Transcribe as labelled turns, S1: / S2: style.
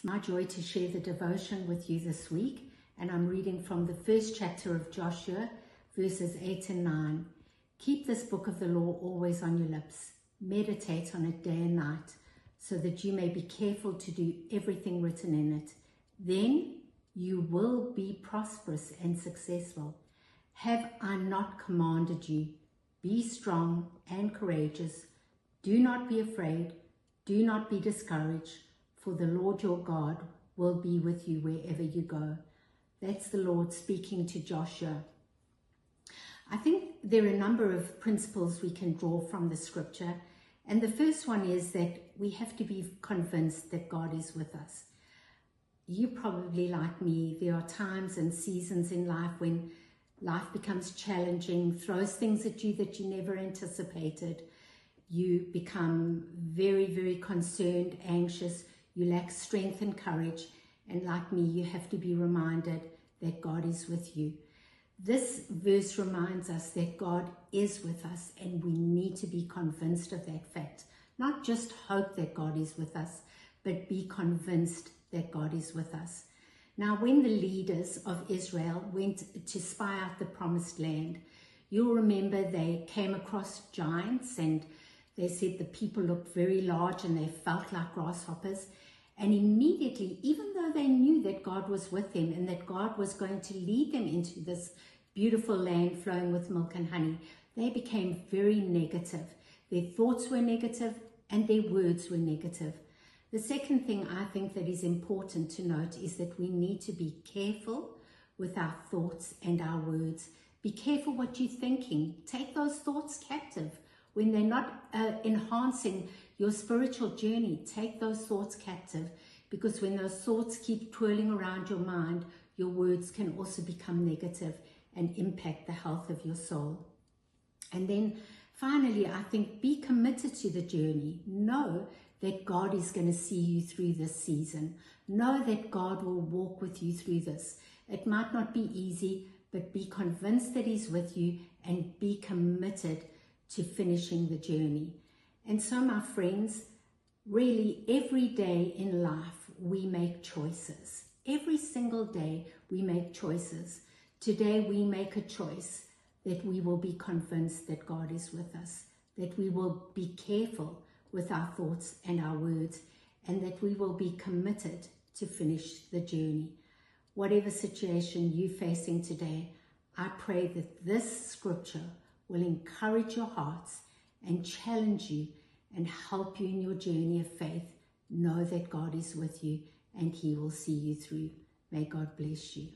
S1: My joy to share the devotion with you this week, and I'm reading from the first chapter of Joshua, verses 8 and 9. Keep this book of the law always on your lips. Meditate on it day and night, so that you may be careful to do everything written in it. Then you will be prosperous and successful. Have I not commanded you? Be strong and courageous. Do not be afraid. Do not be discouraged. For the Lord your God will be with you wherever you go. That's the Lord speaking to Joshua. I think there are a number of principles we can draw from the scripture. And the first one is that we have to be convinced that God is with us. You probably, like me, there are times and seasons in life when life becomes challenging, throws things at you that you never anticipated. You become very, very concerned, anxious. You lack strength and courage, and like me, you have to be reminded that God is with you. This verse reminds us that God is with us, and we need to be convinced of that fact. Not just hope that God is with us, but be convinced that God is with us. Now, when the leaders of Israel went to spy out the promised land, you'll remember they came across giants, and they said the people looked very large and they felt like grasshoppers. And immediately, even though they knew that God was with them and that God was going to lead them into this beautiful land flowing with milk and honey, they became very negative. Their thoughts were negative and their words were negative. The second thing I think that is important to note is that we need to be careful with our thoughts and our words. Be careful what you're thinking. Take those thoughts captive. When they're not enhancing your spiritual journey, take those thoughts captive, because when those thoughts keep twirling around your mind, your words can also become negative and impact the health of your soul. And then finally, I think be committed to the journey. Know that God is going to see you through this season. Know that God will walk with you through this. It might not be easy, but be convinced that He's with you and be committed to finishing the journey. And so, my friends, really every day in life we make choices. Every single day we make choices. Today we make a choice that we will be convinced that God is with us, that we will be careful with our thoughts and our words, and that we will be committed to finish the journey. Whatever situation you're facing today, I pray that this scripture will encourage your hearts and challenge you and help you in your journey of faith. Know that God is with you and He will see you through. May God bless you.